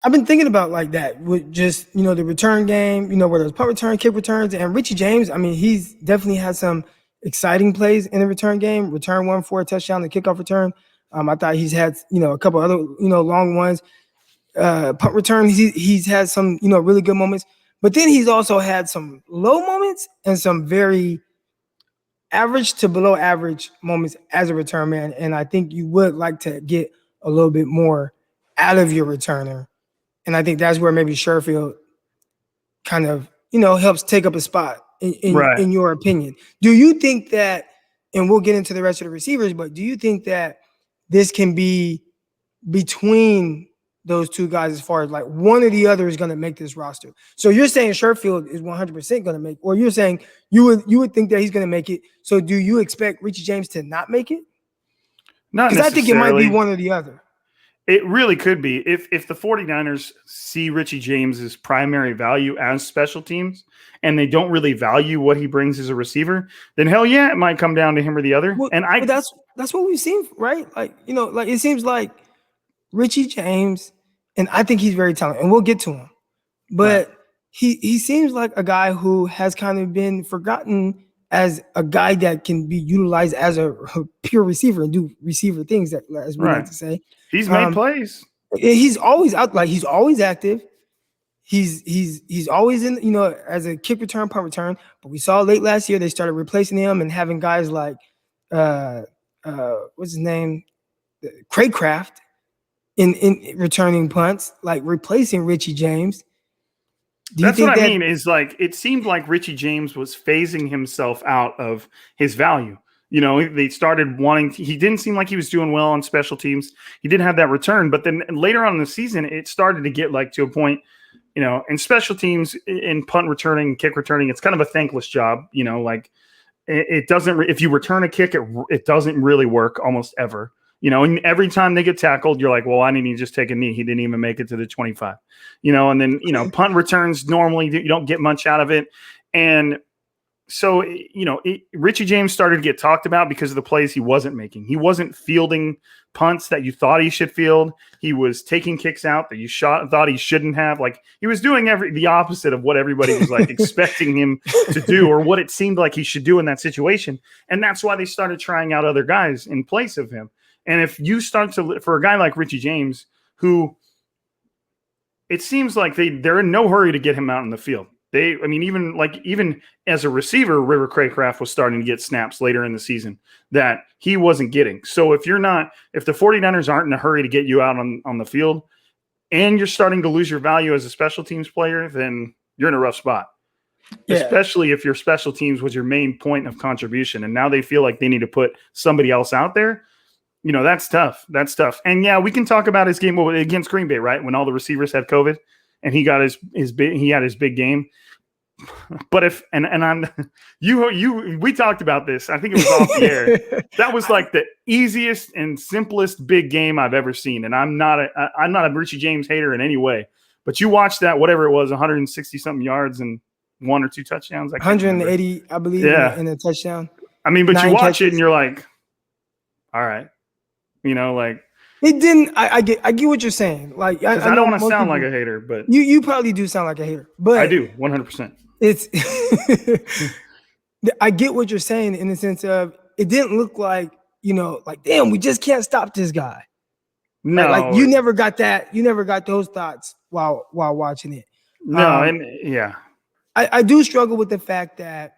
I've been thinking about like that with just, the return game, whether it's punt return, kick returns, and Richie James. I mean, he's definitely had some exciting plays in the return game. Return one for a touchdown, the kickoff return. I thought he's had, a couple other, long ones. Punt return, he's had some, really good moments. But then he's also had some low moments and some very average to below average moments as a return man. And I think you would like to get a little bit more out of your returner. And I think that's where maybe Sherfield kind of, helps take up a spot in your opinion. Do you think that, and we'll get into the rest of the receivers, but do you think that this can be between those two guys as far as like one or the other is going to make this roster? So you're saying Sherfield is 100% going to make, or you're saying you would think that he's going to make it. So do you expect Richie James to not make it? Not necessarily. Because I think it might be one or the other. It really could be. If the 49ers see Richie James's primary value as special teams and they don't really value what he brings as a receiver, then hell yeah, it might come down to him or the other. Well, that's what we've seen, right? Like, like it seems like Richie James, and I think he's very talented, and we'll get to him. But he seems like a guy who has kind of been forgotten as a guy that can be utilized as a pure receiver and do receiver things, that, as we like to say. He's made plays. He's always out, like he's always active. He's always in, as a kick return, punt return. But we saw late last year they started replacing him and having guys like what's his name? Craycraft in returning punts, like replacing Richie James. That's what I mean, is like it seemed like Richie James was phasing himself out of his value. They started wanting he didn't seem like he was doing well on special teams. He didn't have that return, but then later on in the season, it started to get like to a point, in special teams, in punt returning, kick returning, it's kind of a thankless job. Like it doesn't, if you return a kick, it doesn't really work almost ever. And every time they get tackled, you're like, well, why didn't he just take a knee? He didn't even make it to the 25, and then, punt returns, normally you don't get much out of it. And so, Richie James started to get talked about because of the plays he wasn't making. He wasn't fielding punts that you thought he should field. He was taking kicks out that you thought he shouldn't have. Like he was doing the opposite of what everybody was like expecting him to do, or what it seemed like he should do in that situation. And that's why they started trying out other guys in place of him. And if you start to, for a guy like Richie James, who it seems like they're in no hurry to get him out in the field. Even as a receiver, River Craycraft was starting to get snaps later in the season that he wasn't getting. So if the 49ers aren't in a hurry to get you out on the field and you're starting to lose your value as a special teams player, then you're in a rough spot. Yeah. Especially if your special teams was your main point of contribution. And now they feel like they need to put somebody else out there. That's tough. That's tough. And yeah, we can talk about his game against Green Bay, right? When all the receivers had COVID and he got his big game. But we talked about this. I think it was off the air. That was like the easiest and simplest big game I've ever seen. And I'm not a Richie James hater in any way, but you watched that, whatever it was, 160 something yards and one or two touchdowns. 180, I believe, in a touchdown. I mean, but you watch it and you're like, all right. Like it didn't. I get what you're saying. Like I don't want to sound like a hater, but you probably do sound like a hater. But I do 100%. It's I get what you're saying in the sense of it didn't look like like damn, we just can't stop this guy. No, like you never got that. You never got those thoughts while watching it. No, and yeah, I do struggle with the fact that.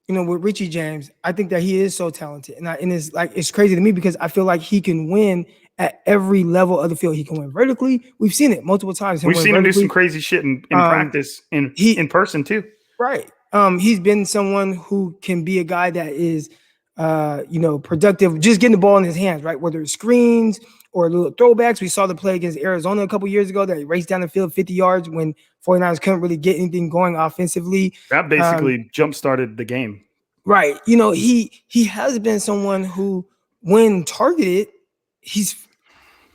With Richie James, I think that he is so talented, and it's crazy to me because I feel like he can win at every level of the field. He can win vertically. We've seen it multiple times. We've seen him do some crazy shit in practice in person too. Right. He's been someone who can be a guy that is, productive, just getting the ball in his hands, right? Whether it's screens or little throwbacks. We saw the play against Arizona a couple years ago that he raced down the field 50 yards when 49ers couldn't really get anything going offensively. That basically jump-started the game. Right. He has been someone who, when targeted, he's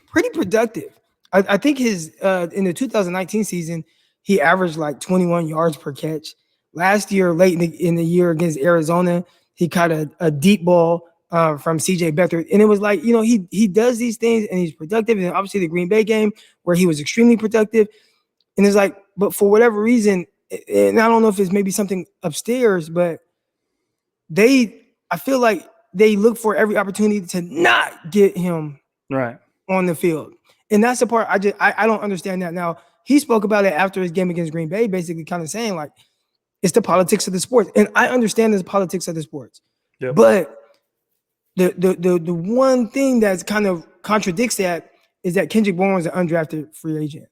pretty productive. I think his in the 2019 season, he averaged like 21 yards per catch. Last year, late in the year against Arizona, he caught a deep ball from CJ Beathard. And it was like, he does these things and he's productive. And obviously the Green Bay game where he was extremely productive. And it's like, but for whatever reason, and I don't know if it's maybe something upstairs, but I feel like they look for every opportunity to not get him on the field. And that's the part I don't understand that. Now, he spoke about it after his game against Green Bay, basically kind of saying like, it's the politics of the sports. And I understand the politics of the sports. Yep. But the one thing that's kind of contradicts that is that Kendrick Bourne is an undrafted free agent.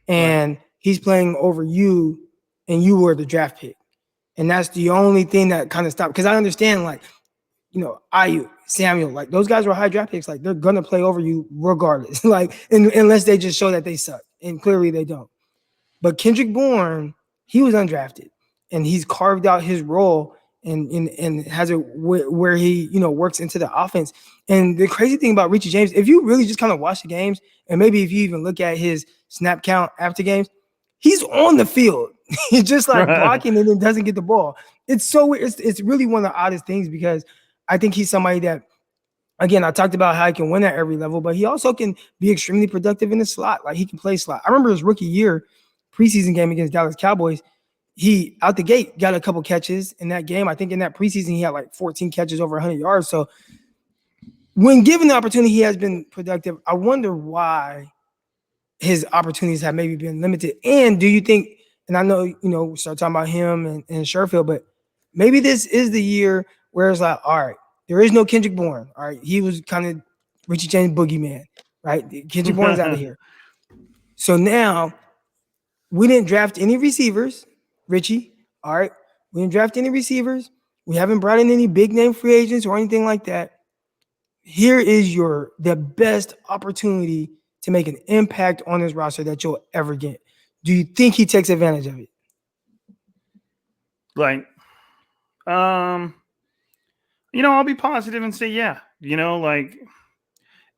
And he's playing over you, and you were the draft pick. And that's the only thing that kind of stopped. Because I understand, like, Ayuk, Samuel, like those guys were high draft picks. Like they're gonna play over you regardless. Like, unless they just show that they suck, and clearly they don't. But Kendrick Bourne, he was undrafted, and he's carved out his role and has it where he works into the offense. And the crazy thing about Richie James, if you really just kind of watch the games, and maybe if you even look at his snap count after games, he's on the field. He's just like blocking and then doesn't get the ball. It's so weird. It's really one of the oddest things because I think he's somebody that, again, I talked about how he can win at every level, but he also can be extremely productive in the slot. Like he can play slot. I remember his rookie year preseason game against Dallas Cowboys. He out the gate got a couple catches in that game. I think in that preseason he had like 14 catches over 100 yards. So when given the opportunity, he has been productive. I wonder why his opportunities have maybe been limited. And do you think, and I know, we start talking about him and Sherfield, but maybe this is the year where it's like, all right, there is no Kendrick Bourne. All right. He was kind of Richie James boogeyman, right? Kendrick Bourne's out of here. So now we didn't draft any receivers, Richie. All right. We didn't draft any receivers. We haven't brought in any big name free agents or anything like that. Here is the best opportunity to make an impact on this roster that you'll ever get. Do you think he takes advantage of it? Like, I'll be positive and say, yeah, like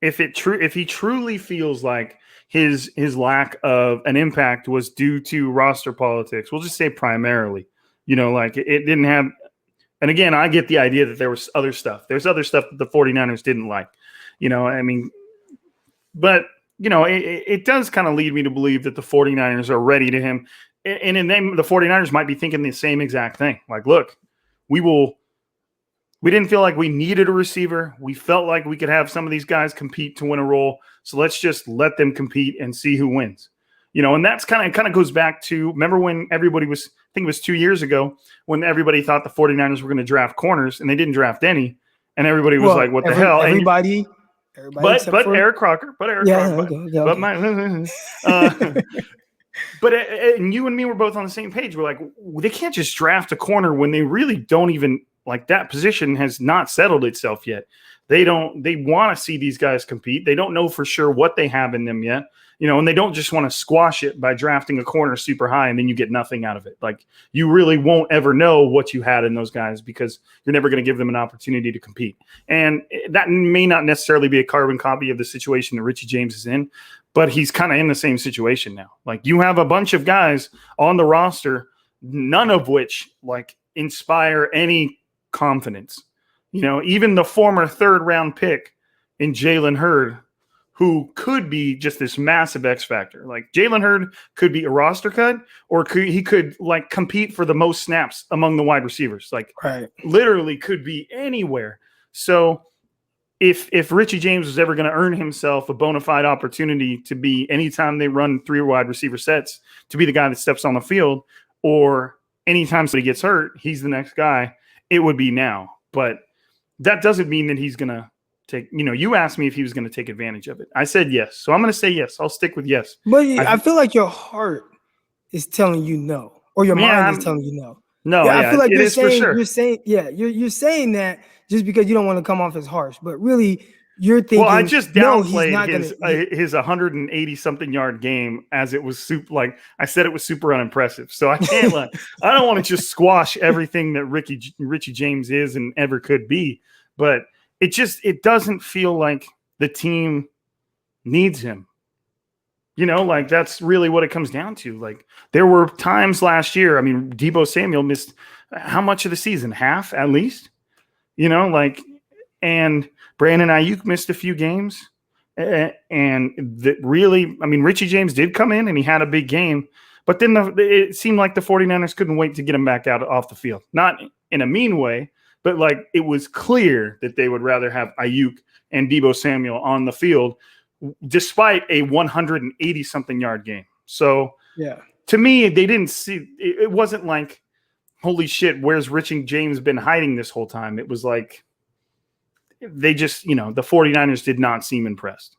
if he truly feels like his lack of an impact was due to roster politics, we'll just say primarily, like it didn't have. And again, I get the idea that there was other stuff. There's other stuff that the 49ers didn't like, but it does kind of lead me to believe that the 49ers are ready to him. And in them, the 49ers might be thinking the same exact thing. Like, look, we didn't feel like we needed a receiver. We felt like we could have some of these guys compete to win a role. So let's just let them compete and see who wins. And that's kind of goes back to, remember when everybody was, I think it was 2 years ago, when everybody thought the 49ers were going to draft corners and they didn't draft any. And everybody was like, what the hell? Everybody but Eric Crocker. But and you and me were both on the same page. We're like, they can't just draft a corner when they really don't even, like, that position has not settled itself yet. They want to see these guys compete. They don't know for sure what they have in them yet. And they don't just want to squash it by drafting a corner super high and then you get nothing out of it. Like, you really won't ever know what you had in those guys because you're never going to give them an opportunity to compete. And that may not necessarily be a carbon copy of the situation that Richie James is in, but he's kind of in the same situation now. Like, you have a bunch of guys on the roster, none of which like inspire any confidence. Even the former 3rd round pick in Jalen Hurd, who could be just this massive X factor. Like, Jalen Hurd could be a roster cut, or he could like compete for the most snaps among the wide receivers. Like, literally could be anywhere. So if Richie James was ever going to earn himself a bona fide opportunity to be, anytime they run 3 wide receiver sets, to be the guy that steps on the field, or anytime somebody gets hurt, he's the next guy, it would be now. But that doesn't mean that he's going to take, you asked me if he was going to take advantage of it. I said yes. So I'm going to say yes. I'll stick with yes. But I feel like your heart is telling you no, or your mind is telling you no. No, I feel like you're saying that just because you don't want to come off as harsh, but really you're thinking. Well, I just downplayed his 180 something yard game as it was super. Like I said, it was super unimpressive. So I can't I don't want to just squash everything that Richie James is and ever could be, but it doesn't feel like the team needs him. Like that's really what it comes down to. Like there were times last year, I mean, Deebo Samuel missed how much of the season? Half at least, like and Brandon Ayuk missed a few games. And really, I mean, Richie James did come in and he had a big game, but then it seemed like the 49ers couldn't wait to get him back out off the field. Not in a mean way, but like it was clear that they would rather have Ayuk and Deebo Samuel on the field despite a 180-something yard game. So to me, they didn't see – it wasn't like, holy shit, where's Richie James been hiding this whole time? It was like – they just, the 49ers did not seem impressed.